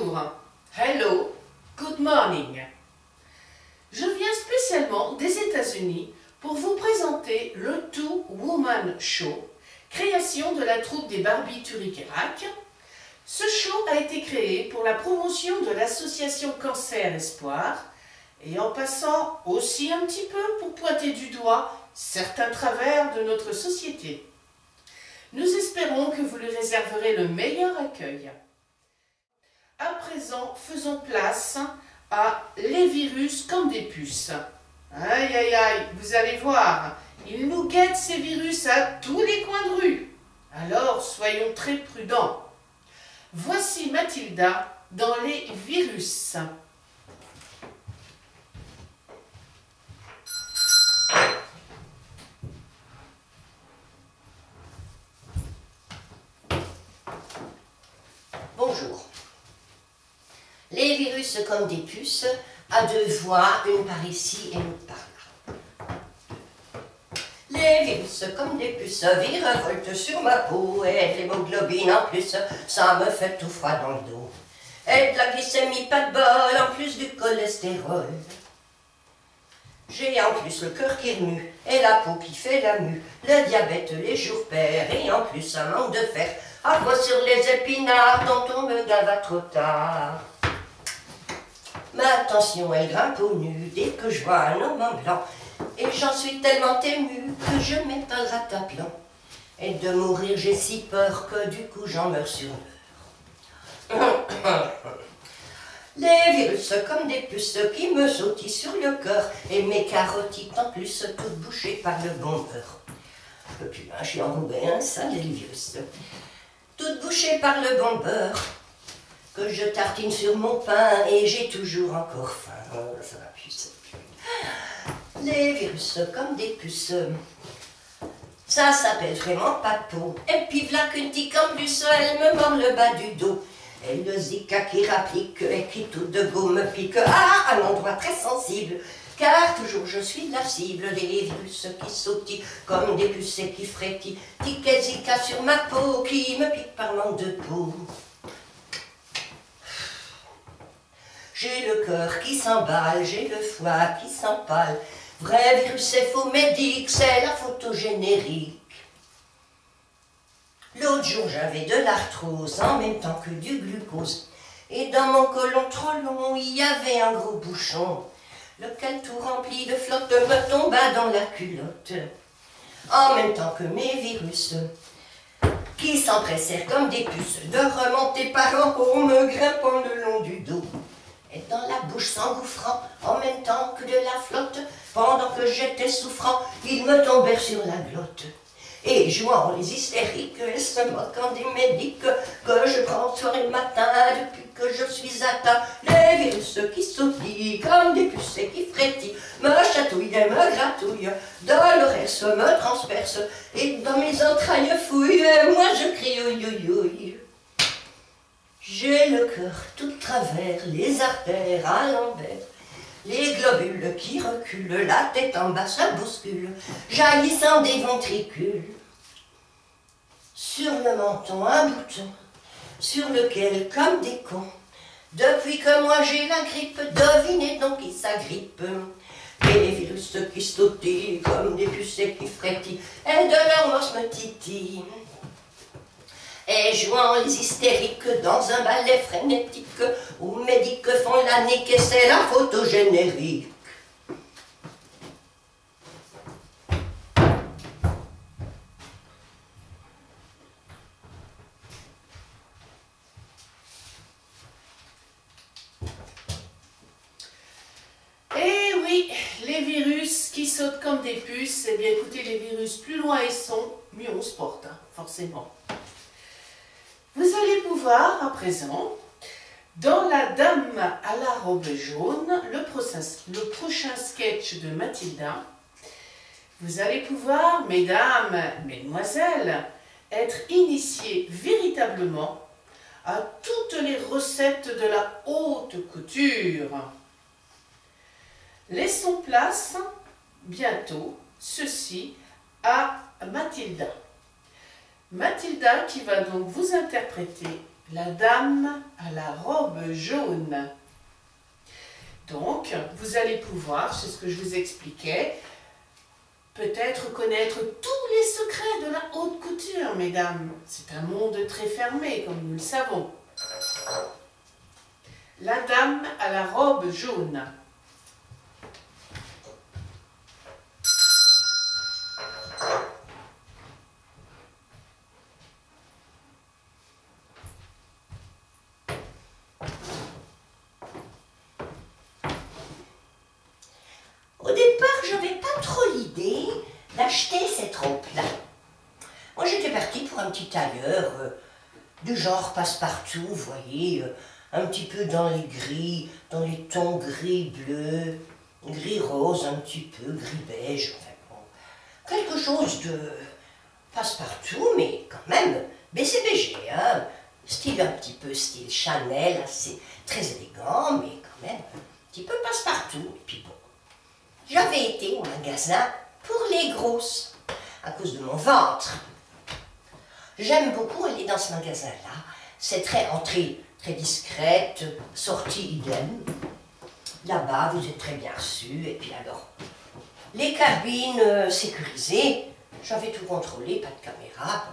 Bonjour, hello, good morning. Je viens spécialement des États-Unis pour vous présenter le Two Woman Show, création de la troupe des Barbie Turicerac. Ce show a été créé pour la promotion de l'association Cancer Espoir et en passant aussi un petit peu pour pointer du doigt certains travers de notre société. Nous espérons que vous lui réserverez le meilleur accueil. À présent, faisons place à les virus comme des puces. Aïe aïe aïe, vous allez voir, ils nous guettent ces virus à tous les coins de rue. Alors soyons très prudents. Voici Mathilda dans les virus. Bonjour. Les virus comme des puces, à deux voix, une par ici et une par là. Les virus comme des puces virevoltent sur ma peau et de l'hémoglobine en plus, ça me fait tout froid dans le dos. Et de la glycémie, pas de bol, en plus du cholestérol. J'ai en plus le cœur qui remue et la peau qui fait la mue, le diabète les jours pairs et en plus un manque de fer. À quoi sur les épinards dont on me gava trop tard. Ma tension elle grimpe au nu dès que je vois un homme en blanc. Et j'en suis tellement émue que je m'étale rataplan. Et de mourir j'ai si peur que du coup j'en meurs sur l'heure. Les virus comme des puces qui me sautillent sur le cœur. Et mes carotides en plus toutes bouchées par le bon beurre. Je peux plus, je suis enrobée, hein, ça les virus. Toute bouchée par le bon beurre, que je tartine sur mon pain et j'ai toujours encore faim. Oh, ça va plus, ça va plus. Les virus comme des puces, ça s'appelle vraiment pas de peau. Et puis v'là qu'une tique en plus, elle me mord le bas du dos. Et le zika qui rapplique et qui tout de go me pique. Ah, un endroit très sensible. Car toujours je suis de la cible, les virus qui sautillent comme des puces et qui frétillent, tic et zika sur ma peau qui me pique par manque de peau. J'ai le cœur qui s'emballe, j'ai le foie qui s'empale, vrai virus et faux médic, c'est la photo générique. L'autre jour j'avais de l'arthrose en même temps que du glucose, et dans mon côlon trop long il y avait un gros bouchon. Lequel tout rempli de flotte me tomba dans la culotte, en même temps que mes virus, qui s'empressèrent comme des puces de remonter par en haut, me grimpant le long du dos, et dans la bouche s'engouffrant, en même temps que de la flotte, pendant que j'étais souffrant, ils me tombèrent sur la glotte. Et jouant les hystériques et se moquant des médics que je prends soir et matin depuis que je suis atteint, les virus qui sautillent comme des puces et qui frétillent me chatouillent et me gratouillent, Dolores me transperce et dans mes entrailles fouillent, et moi je crie ouïouïouï. J'ai le cœur tout de travers, les artères à l'envers, les globules qui reculent, la tête en bas se bouscule, jaillissant des ventricules. Sur le menton un bouton, sur lequel, comme des cons, depuis que moi j'ai la grippe, devinez donc qui s'agrippe. Les virus qui sautillent comme des puces qui frétillent, et de leur manche me titillent. Et jouant les hystériques dans un ballet frénétique où médics font la nique et c'est la photo générique. Eh oui, les virus qui sautent comme des puces, eh bien écoutez, les virus, plus loin ils sont, mieux on se porte, hein, forcément. Vous allez pouvoir, à présent, dans La Dame à la robe jaune, le prochain sketch de Mathilda, vous allez pouvoir, mesdames, mesdemoiselles, être initiées véritablement à toutes les recettes de la haute couture. Laissons place, bientôt, ceci à Mathilda. Mathilda qui va donc vous interpréter La dame à la robe jaune. Donc, vous allez pouvoir, c'est ce que je vous expliquais, peut-être connaître tous les secrets de la haute couture, mesdames. C'est un monde très fermé, comme nous le savons. La dame à la robe jaune. Au départ, j'avais pas trop l'idée d'acheter cette robe-là. Moi, j'étais partie pour un petit tailleur du genre passe-partout, vous voyez, un petit peu dans les gris, dans les tons gris-bleu, gris-rose, un petit peu, gris-beige, enfin bon. Quelque chose de passe-partout, mais quand même BCBG, hein. Style un petit peu style Chanel, assez très élégant, mais quand même un petit peu passe-partout. Et puis bon, j'avais été au magasin pour les grosses, à cause de mon ventre. J'aime beaucoup aller dans ce magasin-là. C'est très entrée, très discrète, sortie idem. Là-bas, vous êtes très bien reçus. Et puis alors, les cabines sécurisées, j'avais tout contrôlé, pas de caméra,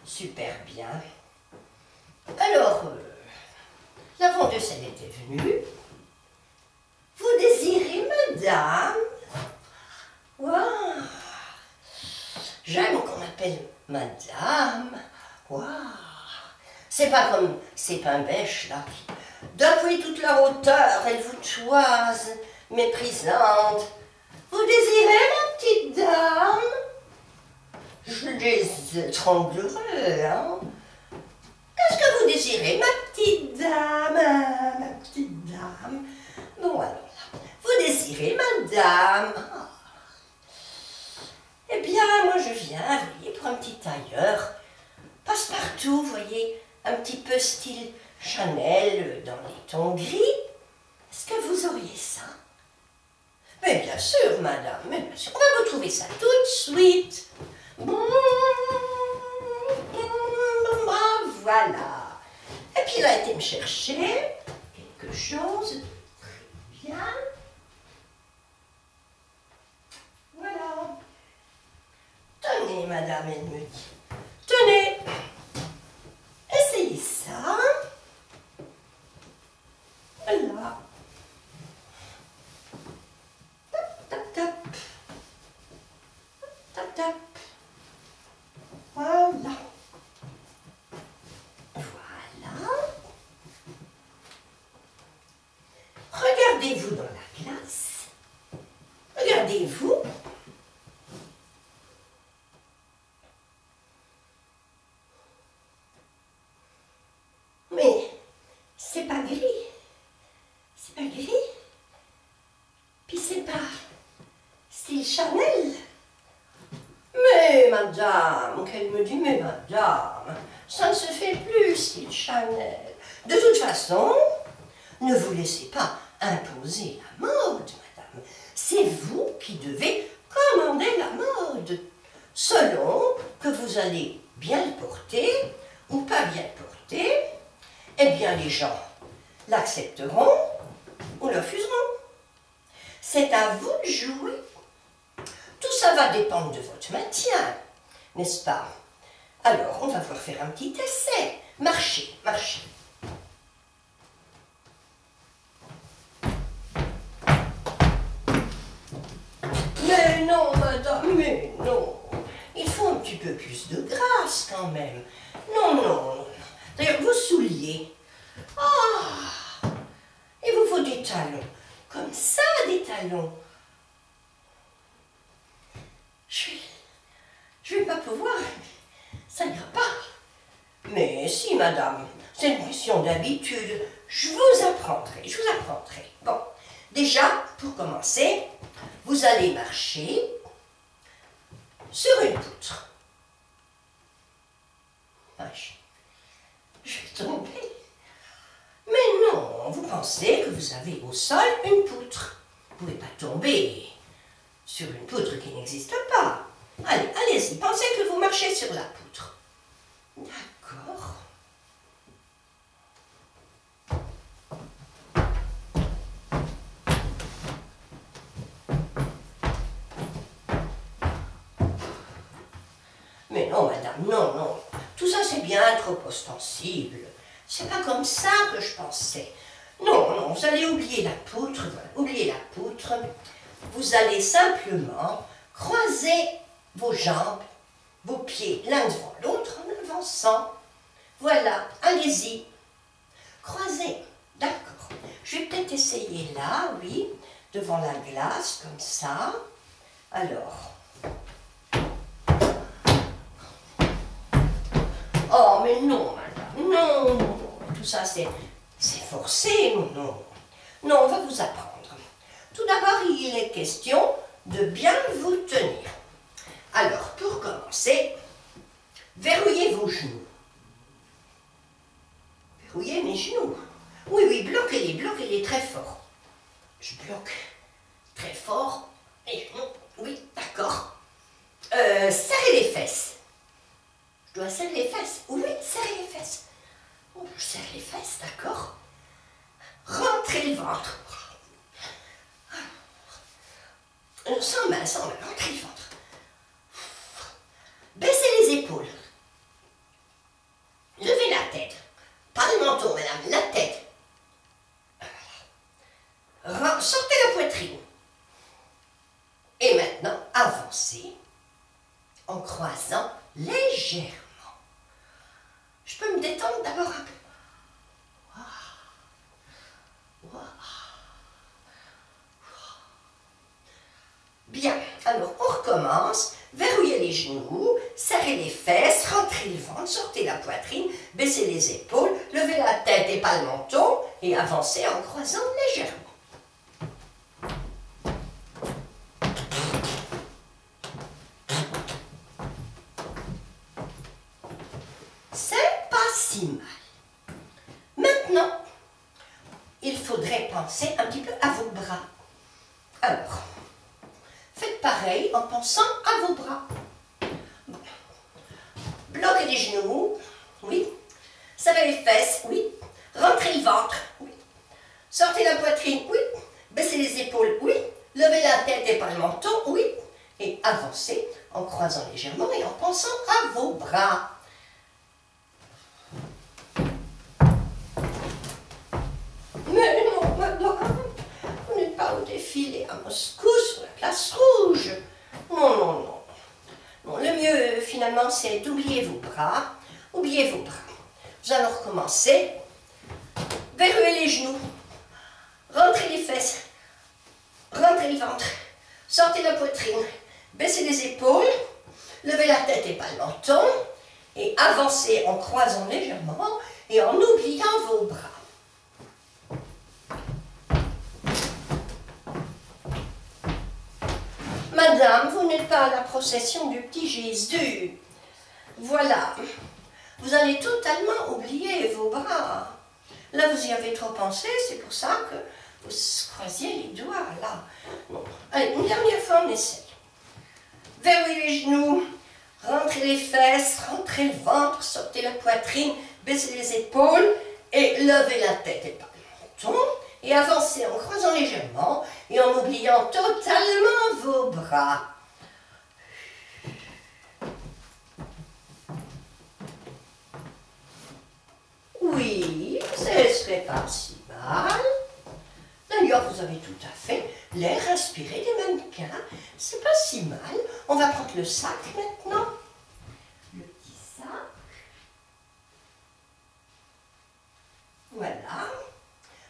super bien. Alors, la vendeuse, elle était venue. Vous désirez, madame? Waouh! J'aime qu'on m'appelle madame. Waouh! C'est pas comme ces pains bêches là qui, depuis toute leur hauteur, elles vous toisent, méprisantes. Vous désirez, ma petite dame? Je les étranglerai, hein? Qu'est-ce que vous désirez, ma petite dame? Ma petite dame? Bon, alors là, vous désirez, madame? Ah. Eh bien, moi je viens, vous voyez, pour un petit tailleur, passe-partout, vous voyez, un petit peu style Chanel, dans les tons gris. Est-ce que vous auriez ça? Mais bien sûr, madame, mais bien sûr, on va vous trouver ça tout de suite. Voilà. Et puis il a été me chercher quelque chose de très bien. Voilà. Tenez, madame, elle me dit. Tenez, essayez ça. Voilà. Tap, tap, tap. Tap, tap. Voilà. Voilà. Regardez-vous dans la glace. Regardez-vous. Mais c'est pas gris. C'est pas gris. Puis c'est pas style Chanel. Mais madame, qu'elle me dit, mais madame, ça ne se fait plus style Chanel. De toute façon, ne vous laissez pas imposer la mode, madame. C'est vous qui devez commander la mode, selon que vous allez bien le porter ou pas bien le porter. Eh bien, les gens l'accepteront ou le refuseront. C'est à vous de jouer. Tout ça va dépendre de votre maintien, n'est-ce pas? Alors, on va pouvoir faire un petit essai. Marchez, marchez. Mais non, madame, mais non. Il faut un petit peu plus de grâce quand même. Non, non, non. D'ailleurs, vos souliers. Ah! Il vous faut des talons. Comme ça, des talons. Je vais pas pouvoir. Ça n'ira pas. Mais si, madame. C'est une question d'habitude. Je vous apprendrai, je vous apprendrai. Bon, déjà, pour commencer, vous allez marcher sur une poutre. Je vais tomber. Mais non, vous pensez que vous avez au sol une poutre. Vous ne pouvez pas tomber sur une poutre qui n'existe pas. Allez, allez-y, pensez que vous marchez sur la poutre. D'accord. tout ça c'est bien trop ostensible. C'est pas comme ça que je pensais. Non, non, vous allez oublier la poutre, voilà, oubliez la poutre. Vous allez simplement croiser vos jambes, vos pieds l'un devant l'autre en avançant. Voilà, allez-y. Croisez, d'accord. Je vais peut-être essayer là, oui, devant la glace, comme ça. Alors. Oh, mais non, madame, non, non, tout ça c'est forcé, non. Non, on va vous apprendre. Tout d'abord, il est question de bien vous tenir. Alors, pour commencer, verrouillez vos genoux. Verrouillez mes genoux. Oui, oui, bloquez-les très fort. Je bloque très fort. Et, oui, d'accord. Serrez les fesses. Je dois serrer les fesses. Oui, serrez les fesses. Oh, je serre les fesses, d'accord. Rentrez le ventre. Sans main, rentrez le ventre. Baissez les épaules. Levez la tête. Pas le menton, madame, la tête. Sortez la poitrine. Et maintenant, avancez en croisant légèrement. Je peux me détendre d'abord un peu. Bien, alors on recommence. Verrouillez les genoux, serrez les fesses, rentrez le ventre, sortez la poitrine, baissez les épaules, levez la tête et pas le menton et avancez en croisant légèrement. C'est pas si mal. Maintenant, il faudrait penser un petit peu à vos bras. Alors, faites pareil en pensant à vos bras. Bon. Bloquez les genoux, oui. Serrez les fesses, oui. Rentrez le ventre, oui. Sortez la poitrine, oui. Baissez les épaules, oui. Levez la tête et pas le menton, oui. Et avancez en croisant légèrement et en pensant à vos bras. Mais non, madame, vous n'êtes pas au défilé à Moscou sur la place rouge. Non, non, non. Non, le mieux, finalement, c'est d'oublier vos bras. Oubliez vos bras. Nous allons recommencer. Verrouillez les genoux. Rentrez les fesses. Rentrez le ventre. Sortez la poitrine. Baissez les épaules. Levez la tête et pas le menton. Et avancez en croisant légèrement et en oubliant vos bras. Madame, vous n'êtes pas à la procession du petit Jésus. Voilà. Vous allez totalement oublier vos bras. Là, vous y avez trop pensé, c'est pour ça que vous croisiez les doigts, là. Bon. Allez, une dernière fois, on essaye. Verrouillez les genoux, rentrez les fesses, rentrez le ventre, sortez la poitrine, baissez les épaules et levez la tête et pas le menton. Et avancez en croisant légèrement et en oubliant totalement vos bras. Oui, ce serait pas si mal. D'ailleurs, vous avez tout à fait l'air inspiré des mannequins. C'est pas si mal. On va prendre le sac maintenant. Le petit sac. Voilà.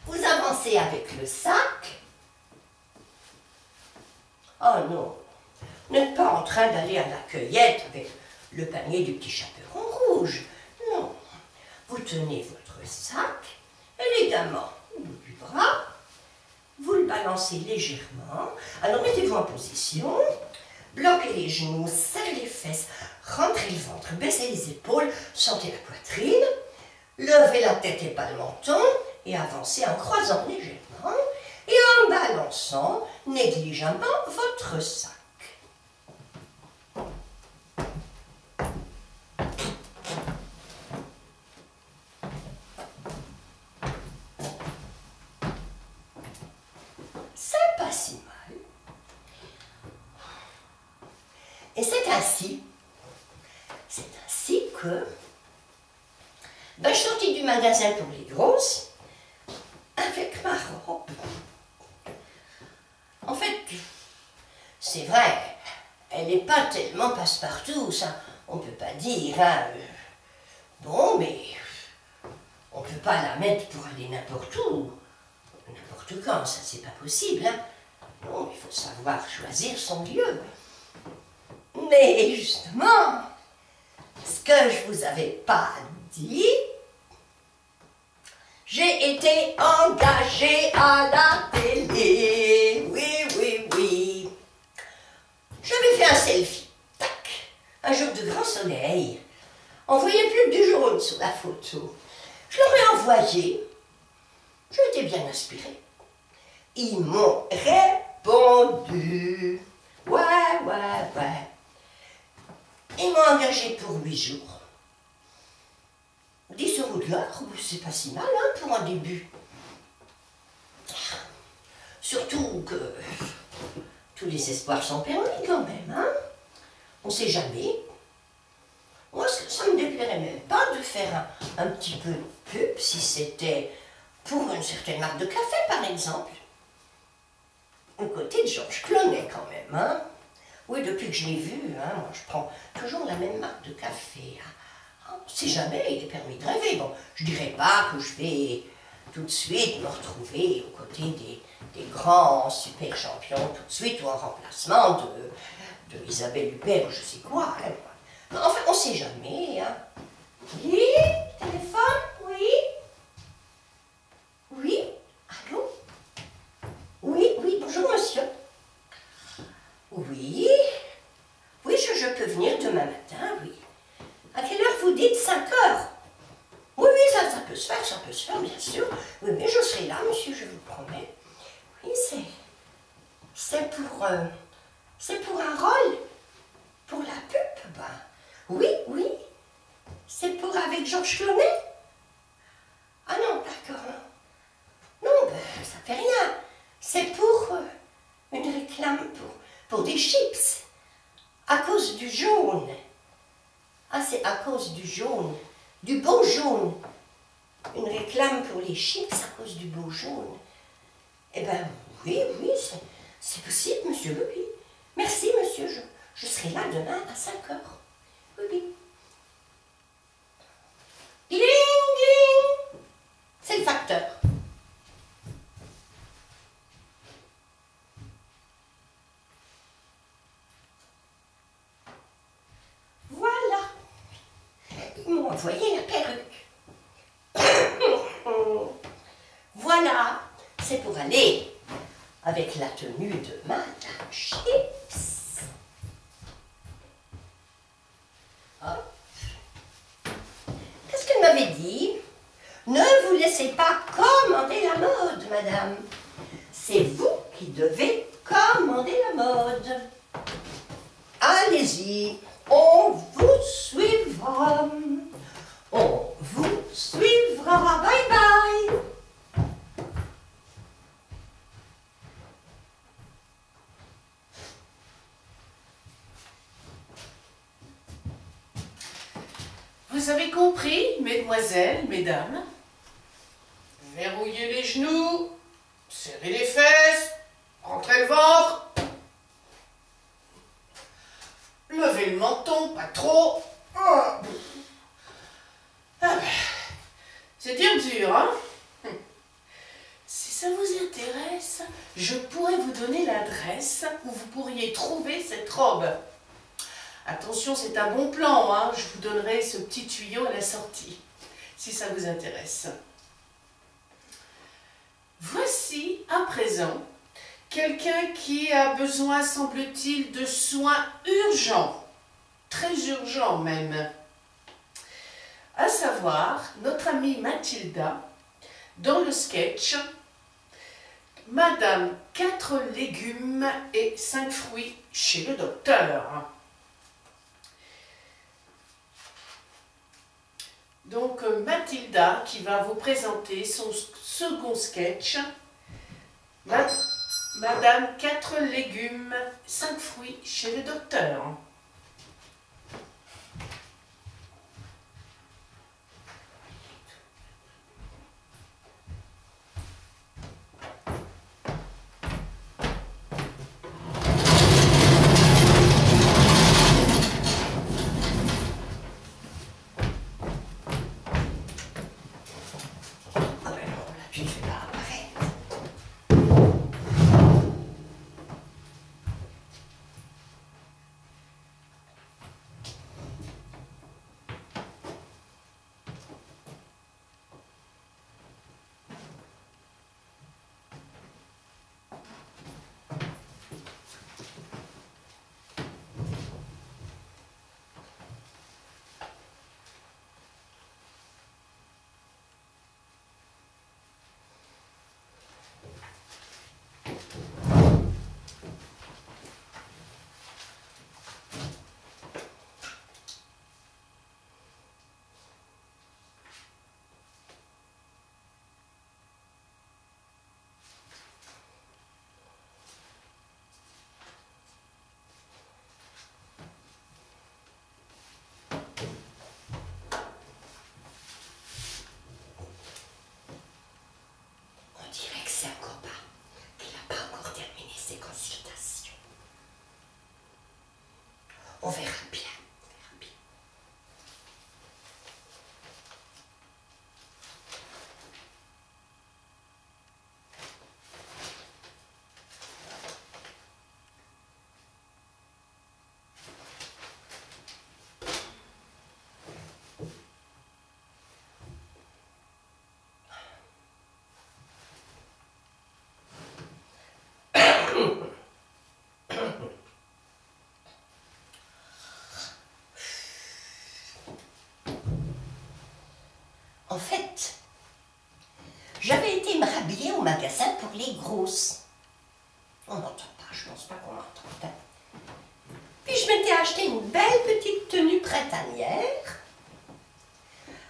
Vous avancez avec le sac. Oh non, vous n'êtes pas en train d'aller à la cueillette avec le panier du petit chaperon rouge. Non, vous tenez votre sac élégamment au bout du bras. Vous le balancez légèrement. Alors mettez-vous en position. Bloquez les genoux, serrez les fesses, rentrez le ventre, baissez les épaules, sortez la poitrine. Levez la tête et pas le menton. Et avancez en croisant légèrement et en balançant négligemment votre sac. C'est pas si mal. Et c'est ainsi que Ben, je suis sortie du magasin pour les grosses avec ma robe. En fait, c'est vrai, elle n'est pas tellement passe-partout, ça, on ne peut pas dire, hein. Bon, mais on ne peut pas la mettre pour aller n'importe où, n'importe quand, ça c'est pas possible, hein. Non, il faut savoir choisir son lieu. Mais justement, ce que je vous avais pas dit, j'ai été engagée à la télé. Oui, oui, oui. J'avais fait un selfie. Tac. Un jour de grand soleil. On voyait plus que du jaune sur la photo. Je leur ai envoyé. J'étais bien inspirée. Ils m'ont répondu. Ouais, ouais, ouais. Ils m'ont engagé pour 8 jours. 10 € de l'heure, c'est pas si mal, hein, pour un début. Surtout que tous les espoirs sont permis quand même, hein. On sait jamais. Moi, ça me déplairait même pas de faire un petit peu de pub si c'était pour une certaine marque de café, par exemple. Aux côtés de Georges Clooney, quand même, hein. Oui, depuis que je l'ai vu, hein, moi, je prends toujours la même marque de café. On ne sait jamais, il est permis de rêver. Bon, je ne dirais pas que je vais tout de suite me retrouver aux côtés des grands super champions, tout de suite, ou en remplacement de Isabelle Huppert ou je sais quoi. Hein. Enfin, on ne sait jamais. Hein. Oui, téléphone, oui. Oui, allô? Oui, oui, bonjour monsieur. Oui, oui, je peux venir demain matin, oui. À quelle heure vous dites? 5 heures? Oui, oui, ça peut se faire, bien sûr. Oui, mais je serai là, monsieur, je vous promets. Oui, c'est pour un rôle. Pour la pub, ben. Oui, oui. C'est pour avec Georges Clooney? Ah non, d'accord, non. Non, ben, ça fait rien. C'est pour une réclame pour des chips. À cause du jaune. Ah, c'est à cause du jaune. Du beau jaune. Une réclame pour les chips à cause du beau jaune. Eh bien, oui, oui, c'est possible, monsieur, oui, oui. Merci, monsieur, je serai là demain à 5 heures. Oui, oui. Ding, ding. C'est le facteur. Voilà. Ils m'ont envoyé la perruque. Voilà. C'est pour aller avec la tenue de Madame Chips. Hop. Qu'est-ce qu'elle m'avait dit? Ne vous laissez pas commander la mode, madame. C'est vous qui devez commander la mode. Allez-y, on vous suivra. On vous suivra. Bye bye. Vous avez compris, mesdemoiselles, mesdames? Verrouillez les genoux, serrez les fesses, rentrez le ventre, levez le menton, pas trop. Ah ben, c'est dur, hein? Si ça vous intéresse, je pourrais vous donner l'adresse où vous pourriez trouver cette robe. Attention, c'est un bon plan, hein? Je vous donnerai ce petit tuyau à la sortie, si ça vous intéresse. Voici à présent quelqu'un qui a besoin, semble-t-il, de soins urgents, très urgents même. À savoir, notre amie Mathilda, dans le sketch « Madame 4 légumes et 5 fruits chez le docteur ». Donc Mathilda qui va vous présenter son second sketch, Madame 4 légumes, 5 fruits chez le docteur. En fait, j'avais été me rhabiller au magasin pour les grosses. On n'entend pas, je pense pas qu'on m'entende. Puis je m'étais acheté une belle petite tenue printanière,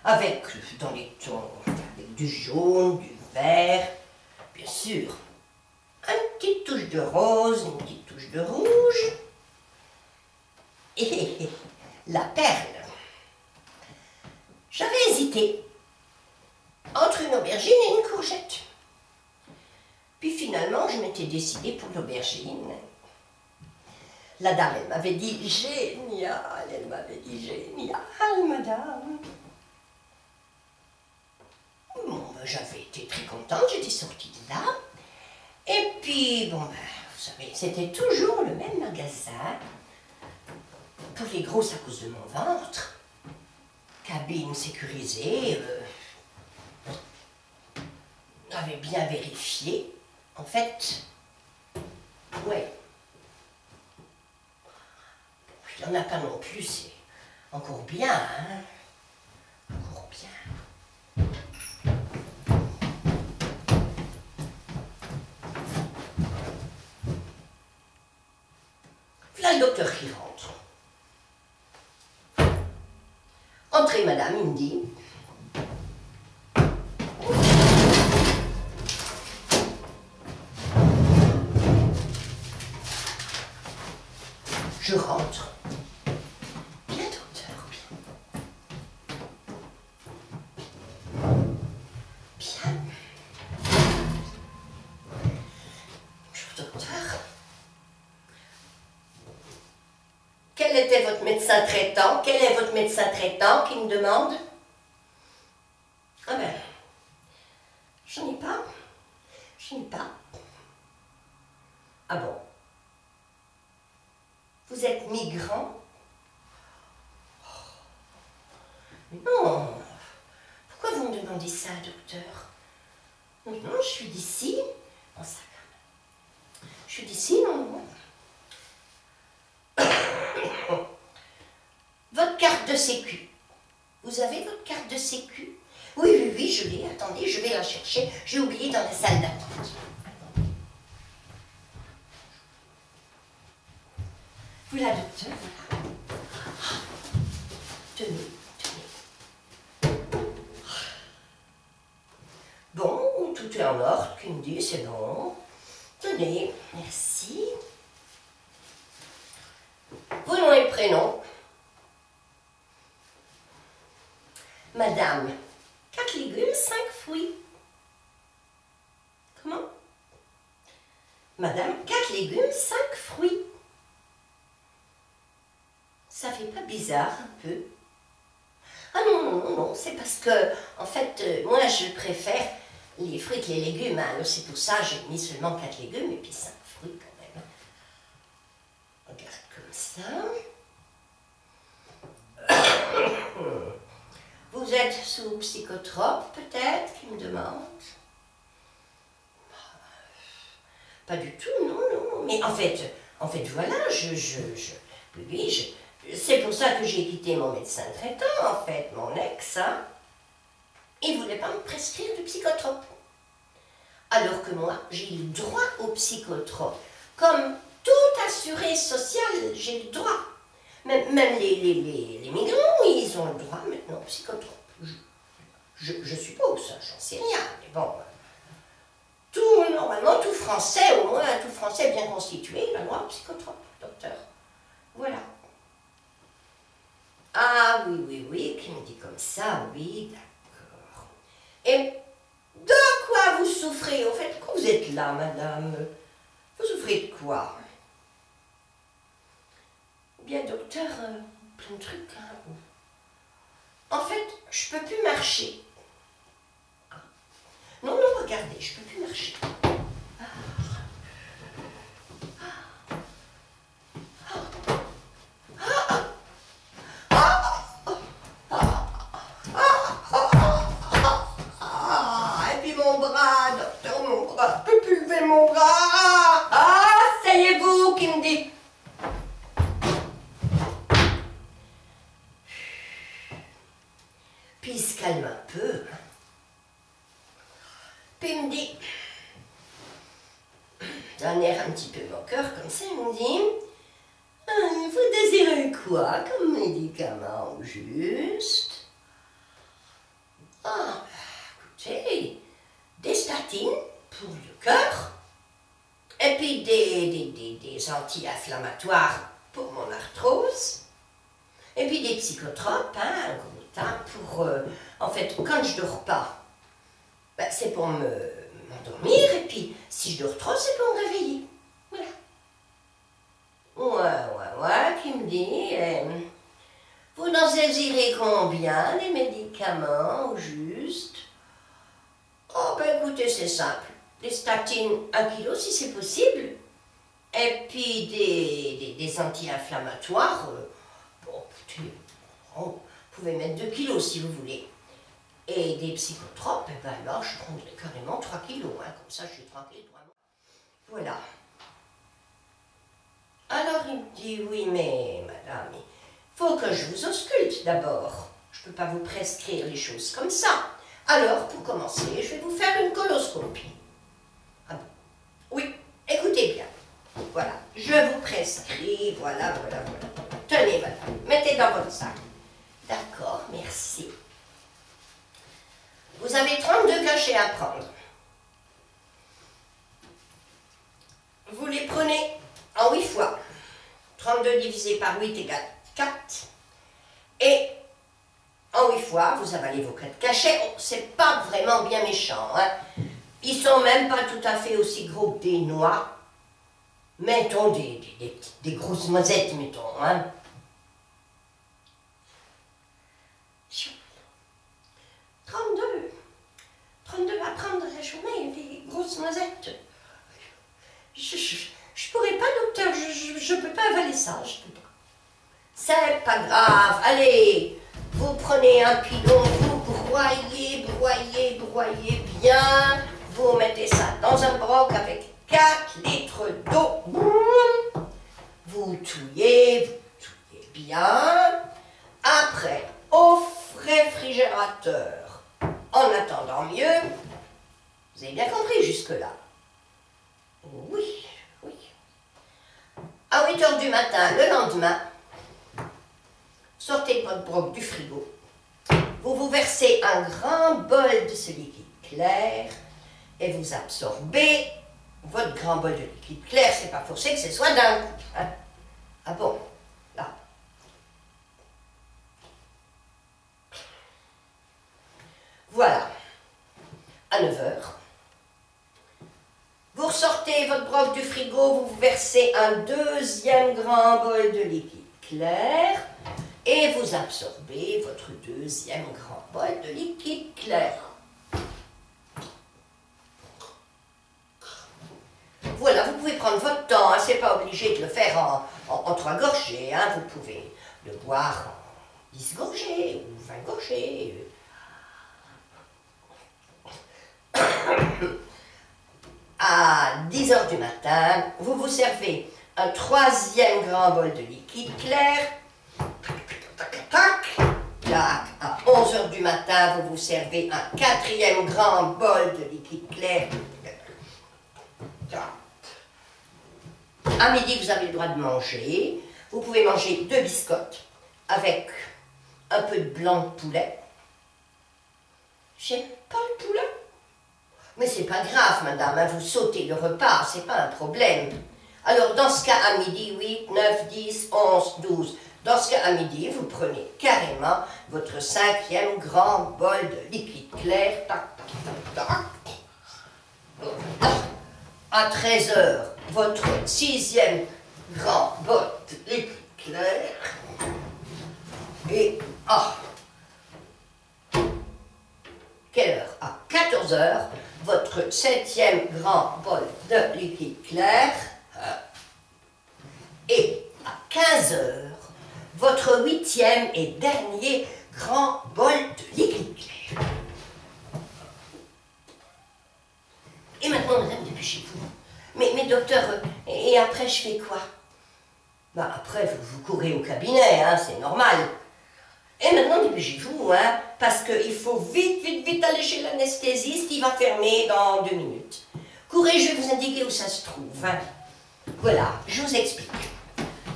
avec, dans les tons, avec du jaune, du vert, bien sûr, une petite touche de rose, une petite touche de rouge, et la perle. J'avais hésité entre une aubergine et une courgette. Puis finalement, je m'étais décidée pour l'aubergine. La dame, elle m'avait dit génial, elle m'avait dit génial, madame. Bon, ben, j'avais été très contente, j'étais sortie de là. Et puis, bon, ben, vous savez, c'était toujours le même magasin. Pour les grosses à cause de mon ventre. Cabine sécurisée. J'avais bien vérifié. En fait, ouais. Il n'y en a pas non plus, c'est encore bien, hein. Encore bien. Voilà le docteur qui rentre. Entrez, madame, il me dit. Je rentre. Bien, docteur, bien. Bien. Bonjour, docteur. Quel était votre médecin traitant? Quel est votre médecin traitant qui me demande? Ah ben, j'en ai pas. J'en ai pas. Ah bon? Vous êtes migrant? Mais non! Pourquoi vous me demandez ça, docteur? Non, non, je suis d'ici. Non, ça, quand même. Je suis d'ici, non, non. Votre carte de sécu. Vous avez votre carte de sécu? Oui, oui, oui, je l'ai. Attendez, je vais la chercher. J'ai oublié dans la salle d'attente. Voilà, docteur, voilà. Tenez, tenez. Bon, tout est en ordre, qui me dit, c'est bon. Tenez, merci. Vos noms et prénoms. Madame, 4 légumes, 5 fruits. Comment? Madame, 4 légumes, 5 fruits. Ça fait pas bizarre un peu? Ah non, non, non, non, c'est parce que, en fait, moi je préfère les fruits que les légumes. Hein. C'est pour ça que j'ai mis seulement 4 légumes et puis 5 fruits quand même. Regarde comme ça. Vous êtes sous psychotrope peut-être, qui me demande? Pas du tout, non, non. Mais en fait voilà, oui, c'est pour ça que j'ai quitté mon médecin traitant, en fait, mon ex, hein. Il ne voulait pas me prescrire du psychotrope. Alors que moi, j'ai le droit au psychotrope. Comme tout assuré social, j'ai le droit. Même les migrants, ils ont le droit maintenant au psychotrope. Je suppose, j'en sais rien, mais bon. Normalement, tout Français, au moins, tout Français bien constitué, il a le droit au psychotrope, docteur. Voilà. Ah oui, oui, oui, qui me dit comme ça, oui, d'accord. Et de quoi vous souffrez? Au fait, pourquoi vous êtes là, madame? Vous souffrez de quoi? Bien, docteur, plein de trucs. Hein. En fait, je peux plus marcher. Non, non, regardez, je peux plus marcher. Et puis mon bras, docteur, mon bras, je peux plus lever mon bras. Ah, c'est vous qui me dites. Puis il se calme un peu. Puis il me dit, d'un air un petit peu moqueur comme ça, il me dit, vous désirez quoi comme médicament au juste? Ah, écoutez, des statines pour le cœur, et puis des anti-inflammatoires pour mon arthrose, et puis des psychotropes, un gros tas pour... en fait, quand je dors pas, ben, c'est pour m'endormir, et puis si je dors trop, c'est pour me réveiller. Voilà. Ouais, qui me dit, vous en désirez combien, les médicaments, au juste? Oh, ben écoutez, c'est simple. Des statines, 1 kilo si c'est possible. Et puis des anti-inflammatoires, bon, écoutez, vous pouvez mettre 2 kilos si vous voulez. Et des psychotropes, eh ben alors je prendrai carrément 3 kilos, hein, comme ça je suis tranquille. Voilà. Alors il me dit, oui mais madame, il faut que je vous ausculte d'abord. Je ne peux pas vous prescrire les choses comme ça. Alors pour commencer, je vais vous faire une coloscopie. Ah bon? Oui, écoutez bien. Voilà, je vous prescris, voilà. Tenez madame, mettez dans votre sac. D'accord, merci. Vous avez 32 cachets à prendre. Vous les prenez en 8 fois. 32 divisé par 8 égale 4. Et en 8 fois, vous avalez vos 4 cachets. Oh, c'est pas vraiment bien méchant. Hein. Ils sont même pas tout à fait aussi gros que des noix. Mettons des grosses noisettes, mettons. Hein. 32 à prendre la journée, des grosses noisettes. Je pourrais pas, docteur, je peux pas avaler ça, je peux pas. C'est pas grave, allez, vous prenez un pilon, vous broyez bien, vous mettez ça dans un broc avec 4 litres d'eau, vous touillez bien, après, au réfrigérateur. En attendant mieux, vous avez bien compris jusque-là? Oui. À 8 h du matin, le lendemain, sortez votre broc du frigo. Vous versez un grand bol de ce liquide clair et vous absorbez votre grand bol de liquide clair. C'est pas forcé que ce soit d'un coup. Hein? Ah bon? Là. Voilà. À 9 h. Vous ressortez votre broc du frigo, vous versez un deuxième grand bol de liquide clair et vous absorbez votre deuxième grand bol de liquide clair. Voilà, vous pouvez prendre votre temps, hein, c'est pas obligé de le faire en 3 gorgées, hein, vous pouvez le boire en 10 gorgées ou 20 gorgées. À 10 h du matin, vous vous servez un 3e grand bol de liquide clair. À 11 h du matin, vous vous servez un 4e grand bol de liquide clair. À midi, vous avez le droit de manger. Vous pouvez manger 2 biscottes avec un peu de blanc de poulet. J'aime pas le poulet. Mais c'est pas grave, madame, hein, vous sautez le repas, c'est pas un problème. Alors, dans ce cas, à midi, 8, 9, 10, 11, 12. Dans ce cas, à midi, vous prenez carrément votre 5e grand bol de liquide clair. À 13 h, votre 6e grand bol de liquide clair. Et quelle heure? À 14 h, votre 7e grand bol de liquide clair. Et à 15 h, votre 8e et dernier grand bol de liquide clair. Et maintenant, madame, dépêchez-vous. Mais docteur, et après, je fais quoi? Bah, après, vous courez au cabinet, hein, c'est normal. Et maintenant, dépêchez-vous, hein. parce qu'il faut vite, vite, vite aller chez l'anesthésiste, il va fermer dans 2 minutes. Courez, je vais vous indiquer où ça se trouve. Hein. Voilà, je vous explique.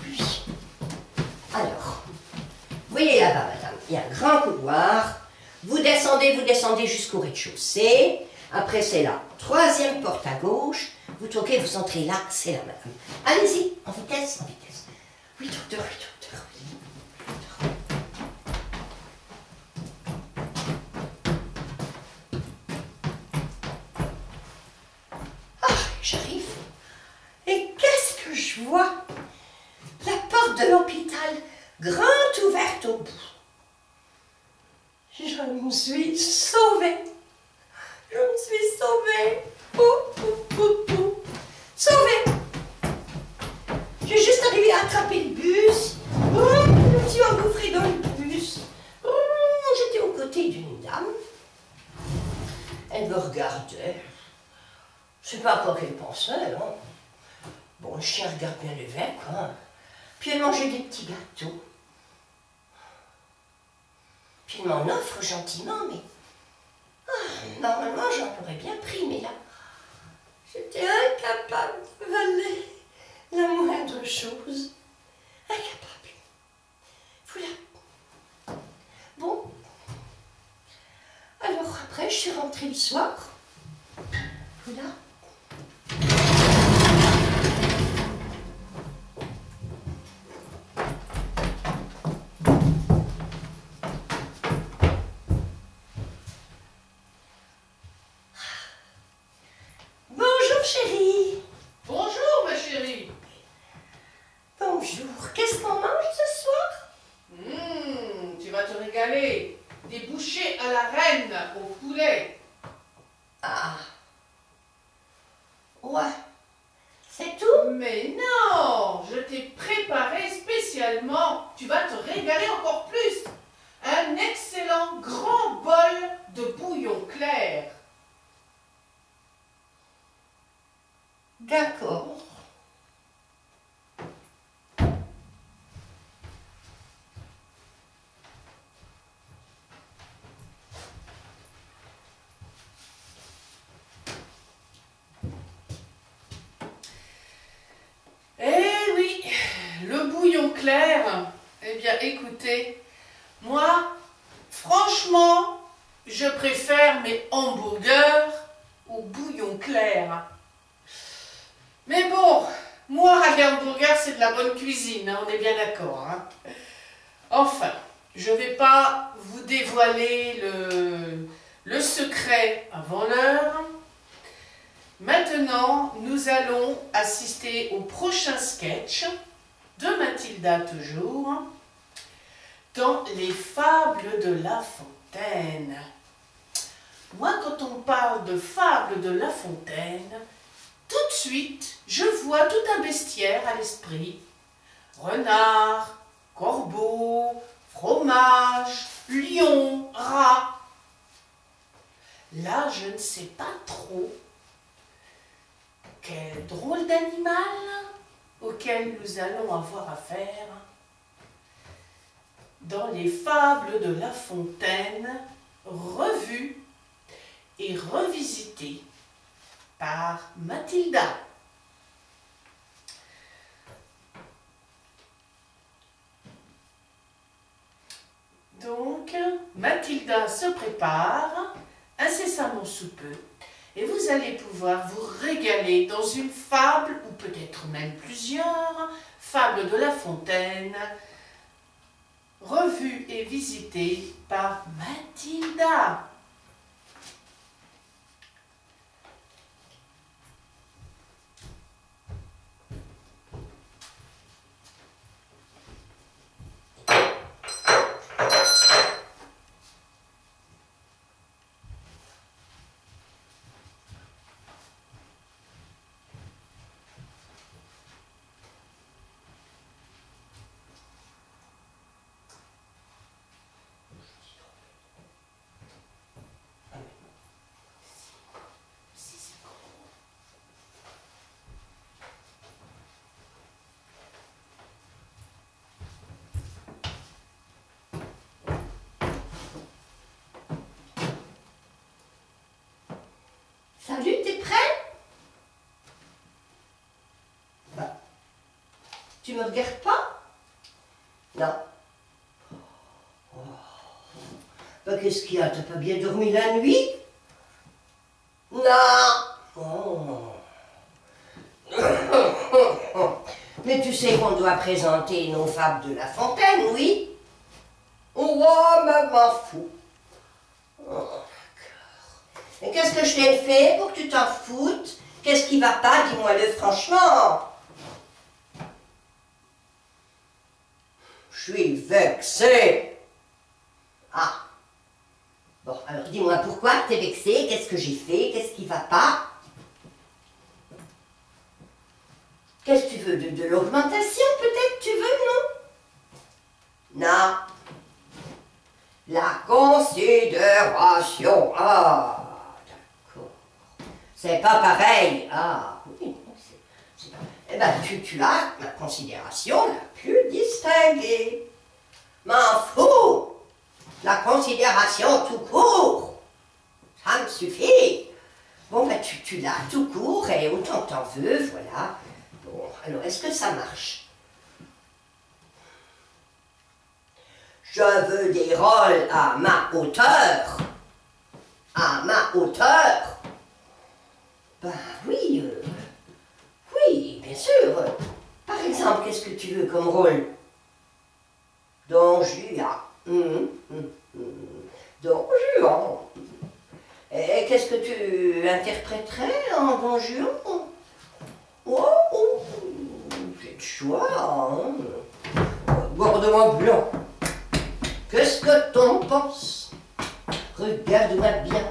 Oui. Alors, vous voyez là-bas, madame, il y a un grand couloir. Vous descendez jusqu'au rez-de-chaussée. Après, c'est la 3e porte à gauche. Vous toquez, vous entrez là, c'est là, madame. Allez-y, en vitesse, en vitesse. Oui, docteur, oui, docteur. Ah, j'arrive. Et qu'est-ce que je vois? La porte de l'hôpital, grande ouverte au bout. Je me suis sauvée. Je me suis sauvée. Sauvée. J'ai juste arrivé à attraper le bus. Je me suis engouffrée dans le bus. J'étais aux côtés d'une dame. Elle me regardait. Je sais pas à quoi qu'elle pensait, hein. Bon, le chien regarde bien l'évêque, quoi. Puis elle mangeait des petits gâteaux. Puis elle m'en offre gentiment, mais... normalement, j'en aurais bien pris, mais là... J'étais incapable d'avaler la moindre chose. Incapable. Voilà. Bon. Alors après, je suis rentrée le soir. Voilà. Bonjour chérie. Bonjour ma chérie. Bonjour. Qu'est-ce qu'on mange ce soir? Tu vas te régaler. Des bouchées à la reine au poulet. Ah. Ouais. C'est tout? Mais non, je t'ai préparé spécialement. Tu vas te régaler encore plus. Un excellent grand bol de bouillon clair. D'accord. Eh oui, le bouillon clair, eh bien écoutez, moi, franchement, je préfère mes hamburgers au bouillon clair. Mais bon, moi, les hamburgers, c'est de la bonne cuisine, hein, on est bien d'accord. Hein. Enfin, je ne vais pas vous dévoiler le secret avant l'heure. Maintenant, nous allons assister au prochain sketch de Mathilda toujours, dans les fables de La Fontaine. Moi, quand on parle de fables de La Fontaine, tout de suite, je vois tout un bestiaire à l'esprit. Renard, corbeau, fromage, lion, rat. Là, je ne sais pas trop quel drôle d'animal auquel nous allons avoir affaire dans les fables de La Fontaine, revues et revisitées par Mathilda. Donc, Mathilda se prépare incessamment sous peu et vous allez pouvoir vous régaler dans une fable, ou peut-être même plusieurs, fables de La Fontaine, revues et visitées par Mathilda. Tu me regardes pas? Non. Oh. Ben, qu'est-ce qu'il y a? T'as pas bien dormi la nuit? Non. Oh. Mais tu sais qu'on doit présenter nos fables de La Fontaine, oui? Oh, m'en fous. Oh, d'accord. Et qu'est-ce que je t'ai fait pour que tu t'en foutes? Qu'est-ce qui va pas? Dis-moi-le franchement. Je suis vexée. Ah. Bon, alors dis-moi pourquoi t'es vexée? Qu'est-ce que j'ai fait? Qu'est-ce qui va pas? Qu'est-ce que tu veux? De l'augmentation peut-être tu veux, non? Non. La considération. Ah, d'accord. C'est pas pareil. Ah, oui. C'est pas... Eh bien, tu as la considération la plus distinguée. M'en fous. La considération tout court. Ça me suffit. Bon, ben, tu l'as tout court et autant que t'en veux, voilà. Bon, alors, est-ce que ça marche? Je veux des rôles à ma hauteur. À ma hauteur. Ben oui, oui, bien sûr. Par exemple, qu'est-ce que tu veux comme rôle? Don Juan. Don Juan. Et qu'est-ce que tu interpréterais en Don Juan? Oh, j'ai le choix. Hein. Gouvernement blanc. Qu'est-ce que t'en penses? Regarde-moi bien.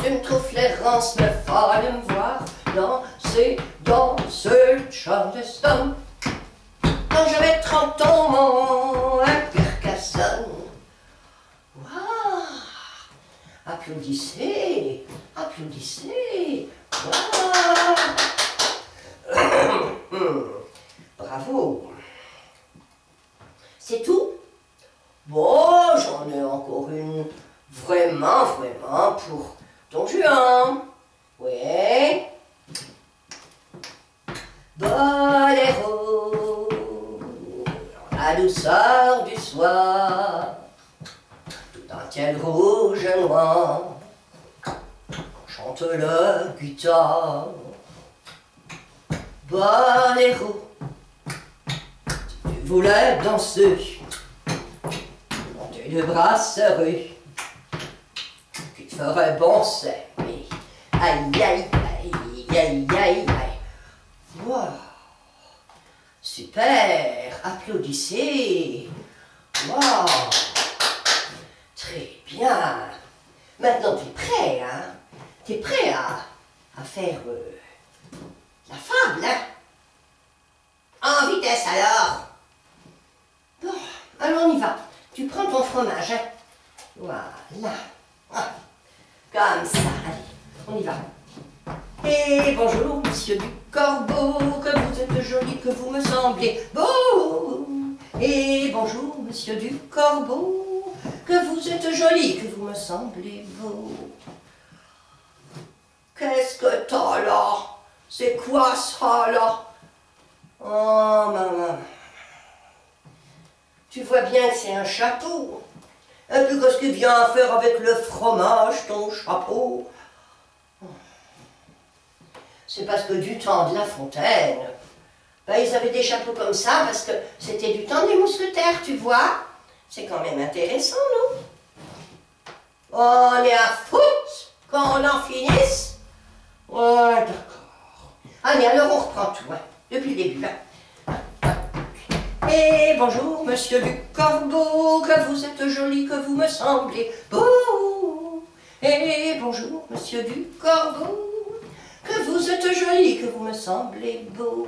Tu me trouves Florence me folle de me voir danser dans ce Charleston. Quand j'avais 30 ans, mon Carcassonne. Waouh! Applaudissez! Applaudissez! Waouh! Bravo! C'est tout? Bon, j'en ai encore une vraiment pour Don Juan. Oui. Boléro, la douceur du soir, tout un ciel rouge et noir, chante le guitare. Boléro, si tu voulais danser, de brasserie qui te ferait boncer. Aïe, aïe, aïe, aïe, aïe, aïe. Wow. Super, applaudissez. Wow. Très bien. Maintenant, tu es prêt, hein? Tu es prêt à faire la fable, hein? En vitesse, alors. Bon, alors on y va. Tu prends ton fromage, hein? Voilà. Ah. Comme ça, allez, on y va. Et bonjour, monsieur du Corbeau, que vous êtes joli, que vous me semblez beau. Et bonjour, monsieur du Corbeau, que vous êtes joli, que vous me semblez beau. Qu'est-ce que t'as là? C'est quoi ça là? Oh, maman. Tu vois bien que c'est un chapeau. Un peu qu'est-ce qu'il vient faire avec le fromage, ton chapeau? C'est parce que du temps de La Fontaine, ben, ils avaient des chapeaux comme ça parce que c'était du temps des mousquetaires, tu vois. C'est quand même intéressant, non? On est à foutre quand on en finisse. Ouais, d'accord. Allez, alors on reprend tout, hein, depuis le début, hein. Et bonjour, monsieur du Corbeau, que vous êtes joli, que vous me semblez beau. Et bonjour, monsieur du Corbeau, que vous êtes joli, que vous me semblez beau.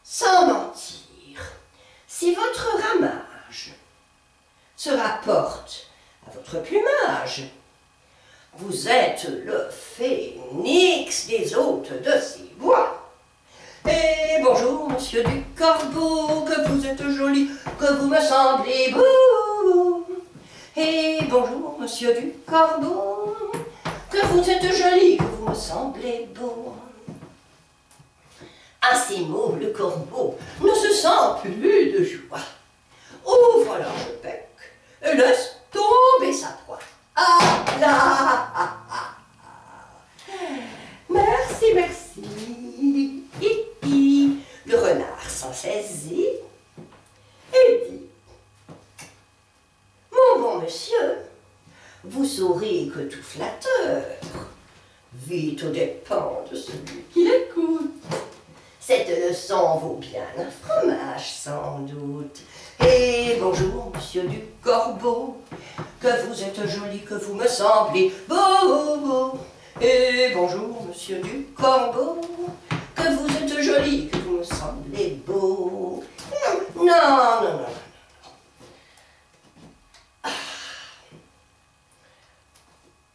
Sans mentir, si votre ramage se rapporte à votre plumage, vous êtes le phénix des hôtes de ces bois. Et bonjour, monsieur du Corbeau, que vous êtes joli, que vous me semblez beau. Et bonjour, monsieur du Corbeau, que vous êtes joli, que vous me semblez beau. À ces mots, le corbeau ne se sent plus de joie. Ouvre large bec et laisse tomber sa proie. Ah là, ah, ah, ah. Merci, merci. Hi, hi. Le renard s'en saisit et dit: mon bon monsieur, vous saurez que tout flatteur vit aux dépens de celui qui l'écoute. Cette leçon vaut bien un fromage sans doute. Et bonjour, monsieur du corbeau, que vous êtes joli, que vous me semblez beau. Et bonjour, monsieur du corbeau, que vous êtes joli, que vous me semblez beau. Non, non, non, non.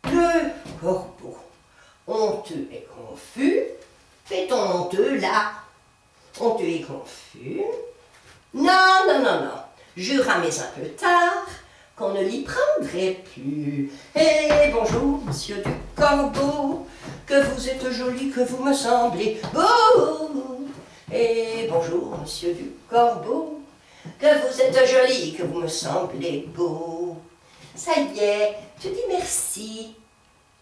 Le corbeau, honteux et confus, fait ton honteux là. Honteux et confus. Non, non, non, non. Jura, mais un peu tard, qu'on ne l'y prendrait plus. Et bonjour, monsieur du corbeau, que vous êtes joli, que vous me semblez beau. Et bonjour, monsieur du corbeau, que vous êtes joli, que vous me semblez beau. Ça y est, je dis merci.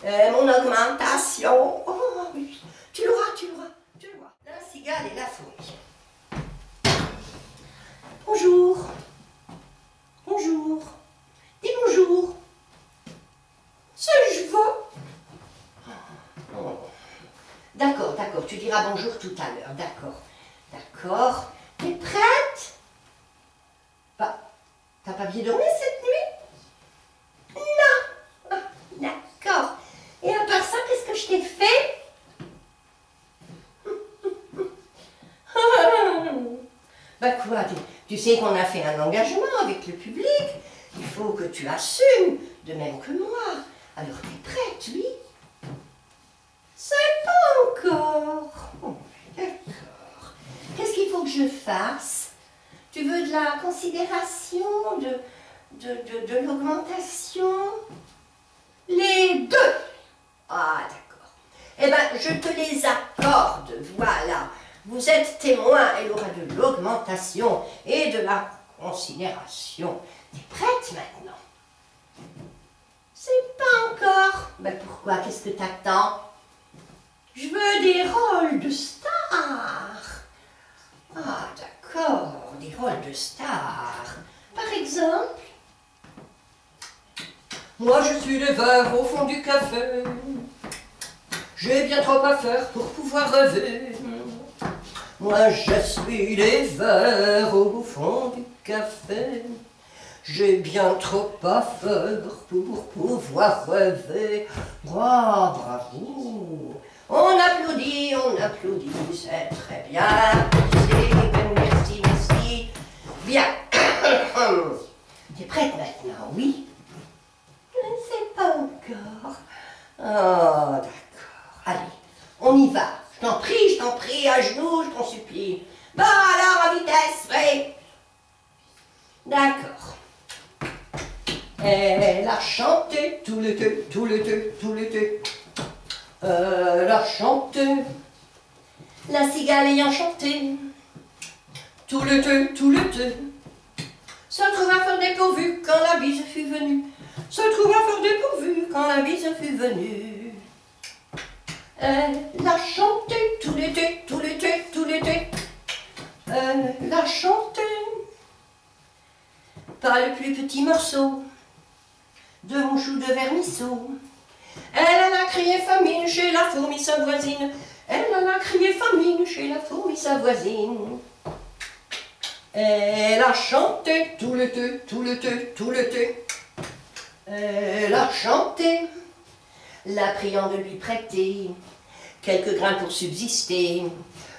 Mon augmentation. Oh oui, tu l'auras, tu l'auras, tu l'auras. La cigale et la fourmi. Bonjour. Bonjour. Dis bonjour. Sais-je va? D'accord, d'accord, tu diras bonjour tout à l'heure, d'accord. D'accord. T'es prête? Bah, t'as pas bien dormi cette nuit? Non. Ah, d'accord. Et à part ça, qu'est-ce que je t'ai fait? Bah quoi, tu sais qu'on a fait un engagement avec le public. Il faut que tu assumes, de même que moi. Alors t'es prête, oui? C'est pas encore. Oh, d'accord. Qu'est-ce qu'il faut que je fasse? Tu veux de la considération, de l'augmentation? Les deux. Ah, d'accord. Eh bien, je te les accorde, voilà. Vous êtes témoin, elle aura de l'augmentation et de la considération. T'es prête maintenant? C'est pas encore. Ben pourquoi? Qu'est-ce que t'attends? Je veux des rôles de star. Ah, d'accord, des rôles de star. Par exemple? Moi, je suis le verre au fond du café. J'ai bien trop à faire pour pouvoir rêver. Moi, je suis les verres au fond du café. J'ai bien trop à faire pour pouvoir rêver. Oh, bravo. On applaudit, c'est très bien. Merci, merci. Bien. T'es prête maintenant, oui? Je ne sais pas encore. Oh, d'accord. Allez, on y va. Je t'en prie, à genoux, je t'en supplie. Bon, alors, en vitesse, prêt? D'accord. Elle a chanté tout l'été, tout l'été, tout l'été. Elle a chanté. La cigale ayant chanté tout l'été, se trouva fort dépourvu quand la bise fut venue. Se trouva fort dépourvu quand la bise fut venue. Elle a chanté tout l'été, tout l'été, tout l'été. Elle a chanté. Pas le plus petit morceau de mon chou de vermisseau. Elle en a crié famine chez la fourmi sa voisine. Elle en a crié famine chez la fourmi sa voisine. Elle a chanté tout l'été, tout l'été, tout l'été. Elle a chanté, la priant de lui prêter quelques grains pour subsister.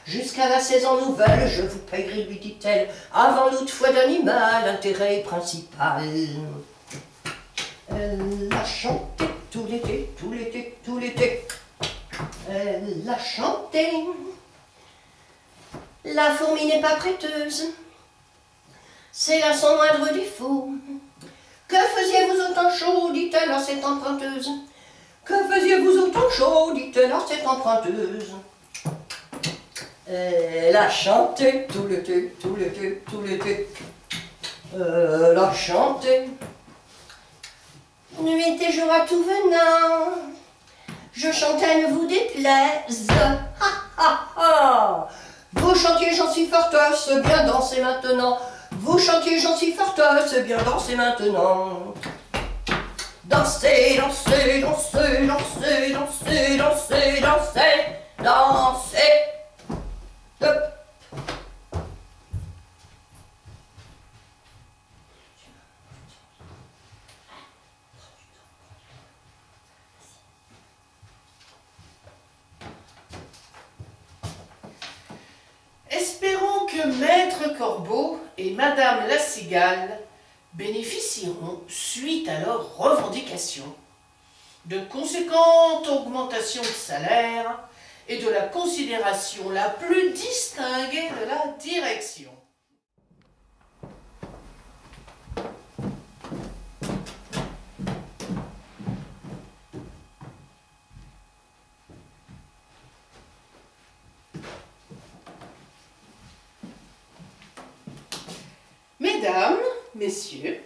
Jusqu'à la saison nouvelle, je vous paierai, lui dit-elle, avant l'août foi d'animal, intérêt principal. Elle a chanté tout l'été, tout l'été, tout l'été. Elle a chanté. La fourmi n'est pas prêteuse, c'est là son moindre défaut. Que faisiez-vous autant chaud, dit-elle à cette emprunteuse. Que faisiez-vous autant chaud, dit-elle à cette emprunteuse. Elle a chanté tout l'été, tout l'été, tout l'été. Elle a chanté. Nuit et jour à tout venant, je chantais, ne vous déplaise. Ha ha ha. Vous chantiez, j'en suis forte, c'est bien danser maintenant. Vous chantiez, j'en suis forte, c'est bien danser maintenant. Dansez, dansez, dansez, dansez, dansez, dansez, dansez, dansez. Hop. Espérons que Maître Corbeau et Madame la Cigale bénéficieront, suite à leurs revendications, de conséquentes augmentations de salaire et de la considération la plus distinguée de la direction. Mesdames, Messieurs,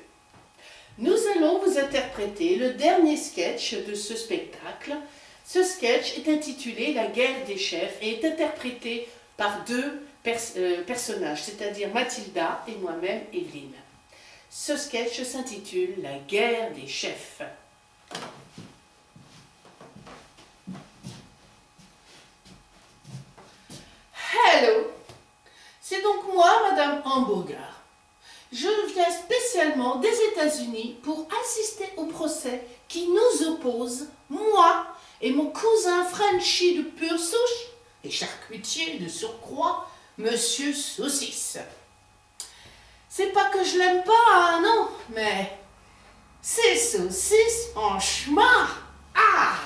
nous allons vous interpréter le dernier sketch de ce spectacle. Ce sketch est intitulé La guerre des chefs et est interprété par deux personnages, c'est-à-dire Mathilda et moi-même, Evelyne. Ce sketch s'intitule La guerre des chefs. Hello, c'est donc moi, Madame Hamburger. Je viens spécialement des États-Unis pour assister au procès qui nous oppose, moi et mon cousin Frenchy de pure souche et charcutier de surcroît, Monsieur Saucisse. C'est pas que je l'aime pas, hein, non, mais ces saucisses en chemin, ah,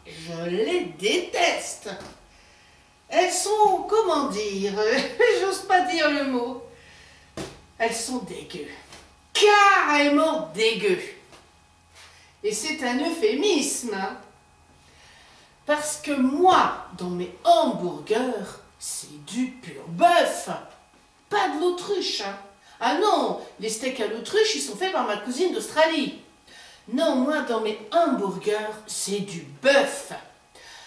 je les déteste. Elles sont, comment dire, j'ose pas dire le mot. Elles sont dégueu, carrément dégueu. Et c'est un euphémisme, hein, parce que moi, dans mes hamburgers, c'est du pur bœuf, pas de l'autruche. Hein. Ah non, les steaks à l'autruche, ils sont faits par ma cousine d'Australie. Non, moi, dans mes hamburgers, c'est du bœuf,